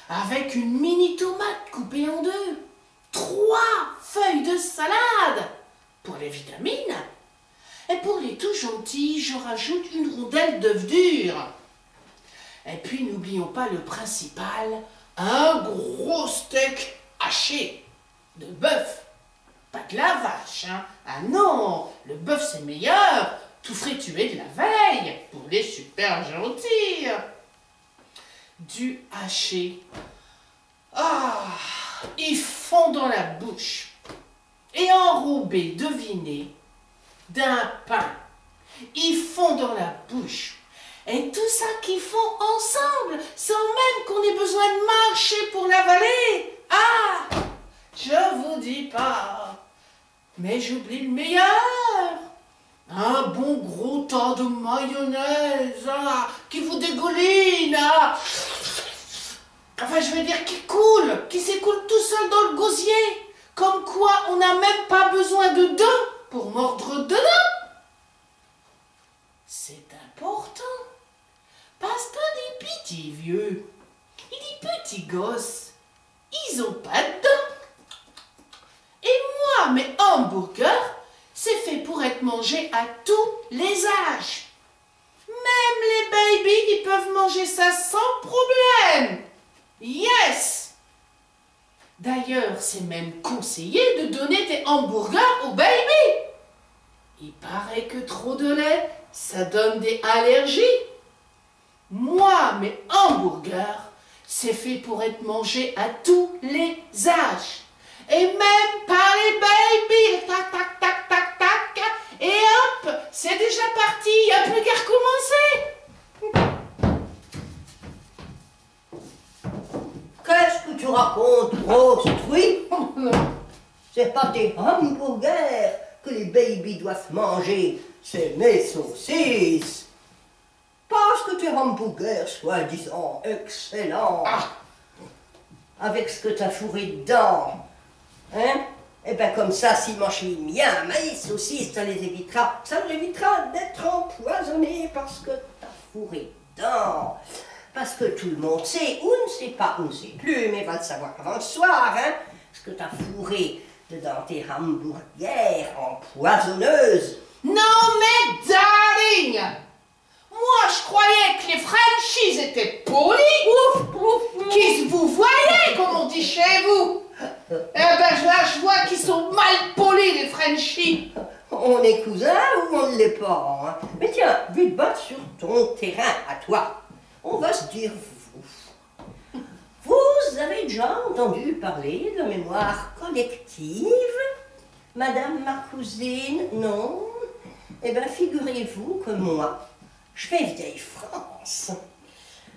avec une mini tomate coupée en deux, 3 feuilles de salade, pour les vitamines. Et pour les tout gentils, je rajoute une rondelle d'œuf dur. Et puis n'oublions pas le principal, un gros steak haché de bœuf. Pas de la vache, hein. Ah non, le bœuf c'est meilleur, tout frais tué de la veille, pour les super gentils. Du haché. Ah, ils font dans la bouche. Et enrobés, devinez, d'un pain. Ils font dans la bouche. Et tout ça qu'ils font ensemble, sans même qu'on ait besoin de marcher pour l'avaler. Ah, je vous dis pas. Mais j'oublie le meilleur. Un bon gros tas de mayonnaise, ah, qui vous dégouline. Ah. Enfin, je veux dire, qui coule, qui s'écoule tout seul dans le gosier. Comme quoi, on n'a même pas besoin de deux pour mordre dedans. C'est important. Parce que les petits vieux et les petits gosses, ils ont pas de dents. Et moi, mes hamburgers, c'est fait pour être mangé à tous les âges. Même les babies, ils peuvent manger ça sans problème. Yes! D'ailleurs, c'est même conseillé de donner des hamburgers aux babies. Il paraît que trop de lait, ça donne des allergies. Moi, mes hamburgers, c'est fait pour être mangé à tous les âges. Et même par les babies. Tac, tac, tac, tac, tac. Et hop, c'est déjà parti, il n'y a plus qu'à recommencer. Qu'est-ce que tu racontes, grosse truie? C'est pas tes hamburgers que les babies doivent manger, c'est mes saucisses. Parce que tes hamburgers, soi-disant excellents, avec ce que t'as fourré dedans, Hein? Eh ben comme ça, s'ils mangent les miens, maïs, saucisses, ça les évitera. Ça leur évitera d'être empoisonnés parce que t'as fourré dedans. Parce que tout le monde sait, ou ne sait pas, ou ne sait plus, mais va le savoir avant le soir, hein? Parce que t'as fourré dedans tes hamburgers empoisonneuses. Non mais darling, moi je croyais que les Frenchies étaient polis, Ouf, ouf, qu'ils vous voyaient comme on dit chez vous. Eh ben là je vois qu'ils sont mal polis les Frenchies. On est cousins ou on ne l'est pas, hein? Mais tiens, vite battre sur ton terrain à toi. On va se dire vous. Vous avez déjà entendu parler de mémoire collective? Madame ma cousine, non? Eh bien, figurez-vous que moi, je fais vieille France.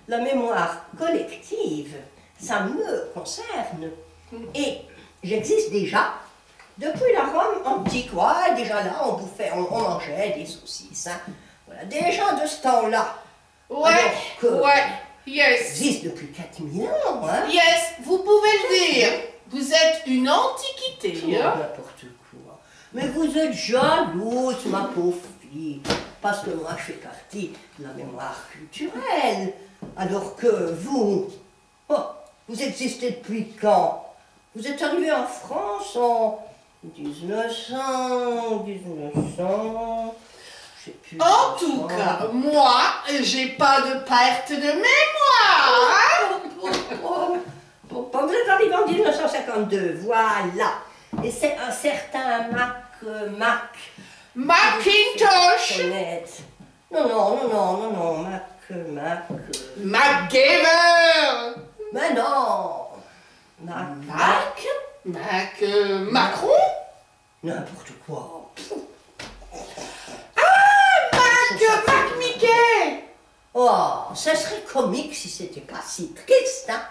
La mémoire collective, ça me concerne. Et j'existe déjà depuis la Rome antique. Ouais, déjà là, on bouffait, on mangeait des saucisses. Hein. Voilà, déjà de ce temps-là. Ouais, yes. Existe depuis 4000 ans. Hein. Yes, vous pouvez le dire. Vous êtes une antiquité. Hein? N'importe quoi. Mais vous êtes jalouse, ma pauvre fille. Parce que moi, je fais partie de la mémoire culturelle. Alors que vous, vous existez depuis quand? Vous êtes arrivé en France en 1900, je sais plus. En tout cas, moi, j'ai pas de perte de mémoire. Hein? Vous êtes arrivé en 1952, voilà. Et c'est un certain Macintosh. Non, MacGyver. Mais non. Macron. N'importe quoi. Mac Mickey. Oh, ça serait comique si c'était pas si triste, hein?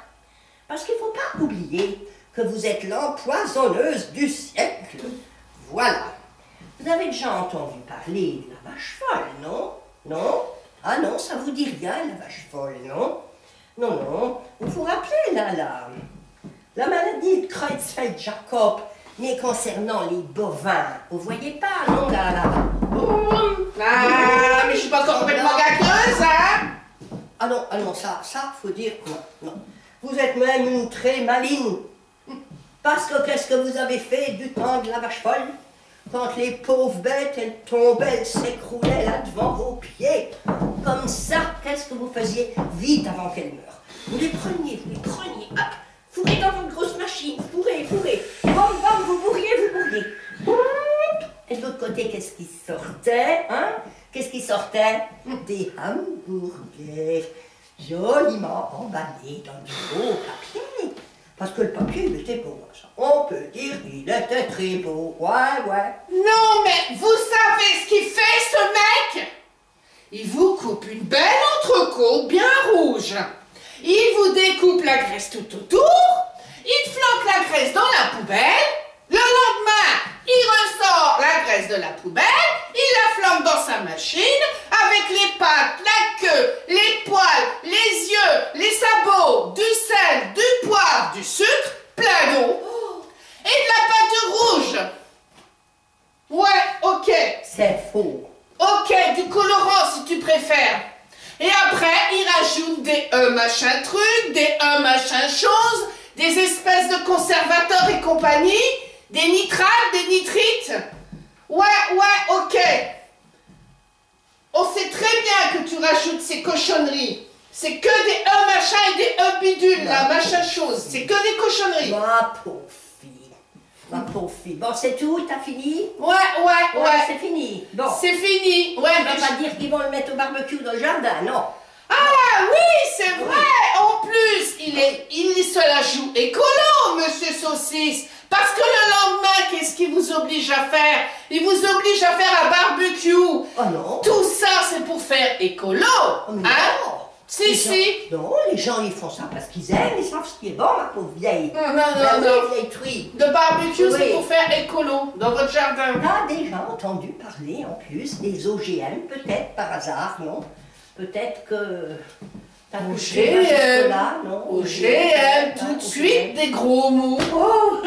Parce qu'il ne faut pas oublier que vous êtes l'empoisonneuse du siècle. Voilà. Vous avez déjà entendu parler de la vache folle, non? Non? Ah non, ça vous dit rien, la vache folle, non? Non. Vous vous rappelez, là, la maladie de Creutzfeldt-Jakob, mais concernant les bovins. Vous voyez pas, non, là? Ah, mais je suis pas encore complètement gâteuse, hein? Ah non, ça, faut dire non. Vous êtes même une très maligne. Parce que qu'est-ce que vous avez fait du temps de la vache folle? Quand les pauvres bêtes, elles tombaient, elles s'écroulaient là devant vos pieds. Comme ça, qu'est-ce que vous faisiez vite avant qu'elles meurent? Vous les preniez, hop, fourrez dans votre grosse machine, fourrez. Bam, vous bourriez. Et de l'autre côté, qu'est-ce qui sortait, hein? Qu'est-ce qui sortait? Des hamburgers, joliment emballés dans du beau papier. Parce que le papier, il était beau, ça. On peut dire qu'il était très beau, ouais. Non, mais vous savez ce qu'il fait, ce mec? Il vous coupe une belle entrecôte bien rouge. Il vous découpe la graisse tout autour. Il flanque la graisse dans la poubelle. Le lendemain, il ressort la graisse de la poubelle. Il la flanque dans sa machine avec les pattes, la queue, les poils, les yeux, les sabots, du sel, du poivre, du sucre, plein d'eau et de la peinture rouge. Ouais, ok. C'est faux. Ok, du colorant si tu préfères. Et après, il rajoute des machin truc, des machin chose, des espèces de conservateurs et compagnie, des nitrates, des nitrites. Ouais, ok. On sait très bien que tu rajoutes ces cochonneries. C'est que des machin et des bidules, là, machin chose. C'est que des cochonneries. Ma pauvre fille. Bon, c'est tout, t'as fini? Ouais. C'est fini. Bon. C'est fini. Ouais, On va pas dire qu'ils vont le mettre au barbecue dans le jardin, non. Ah oui, c'est vrai. En plus, il se la joue écolo, monsieur Saucisse. Parce que le lendemain, qu'est-ce qu'il vous oblige à faire? Il vous oblige à faire un barbecue. Oh non. Tout ça, c'est pour faire écolo. Oh, mais hein? non. Si. Non, les gens, ils font ça parce qu'ils aiment, ils savent ce qui est bon, ma pauvre vieille. Non. Vieille truie. De barbecue, Oui. c'est pour faire écolo, dans votre jardin. On a déjà entendu parler, en plus, des OGM, peut-être par hasard, non? Peut-être que OGM, OGM, tout de suite des gros mots. Oh.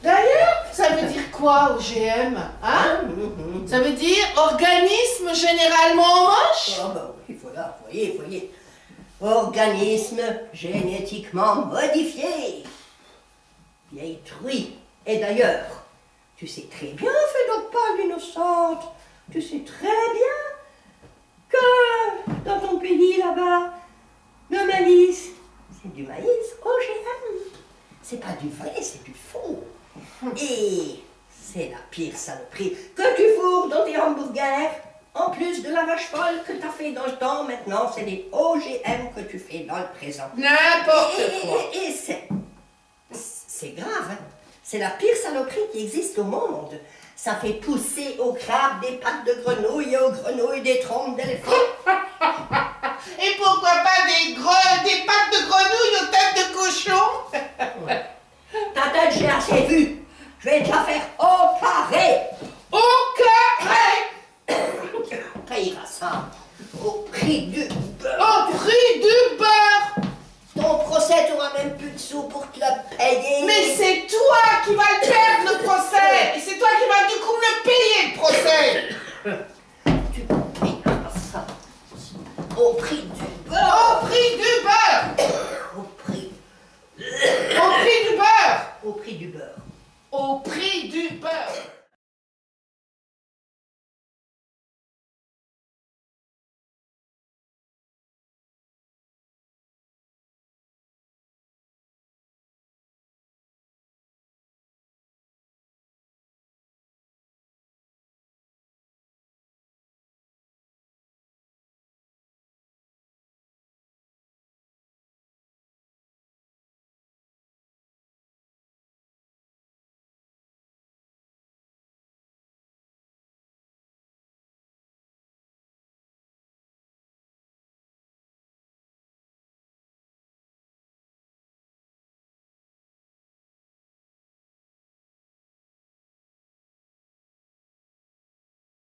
D'ailleurs, ça veut dire quoi OGM, hein? Ça veut dire organisme généralement moche? Oh, bah oui, voilà, voyez. Organisme génétiquement modifié. Vieille truie. Et d'ailleurs, tu sais très bien, fais donc pas l'innocente. Tu sais très bien que dans ton pays là-bas, le maïs, c'est du maïs OGM. C'est pas du vrai, c'est du faux. Et c'est la pire saloperie que tu fourres dans tes hamburgers. En plus de la vache folle que tu as fait dans le temps, maintenant, c'est des OGM que tu fais dans le présent. N'importe quoi. Et c'est grave, hein. C'est la pire saloperie qui existe au monde. Ça fait pousser aux crabes des pattes de grenouille et aux grenouilles des trompes d'éléphant. Et pourquoi pas des pattes de grenouille aux têtes de cochon? Ouais. Ta tête, j'ai assez vu. Je vais te la faire au carré. Au carré. Payera ça au prix du beurre. Au prix du beurre. Ton procès, tu n'auras même plus de sous pour te le payer. Mais c'est toi qui vas le perdre, le procès. Et c'est toi qui vas du coup me le payer, le procès. Tu payeras ça au prix du beurre. Au prix du beurre.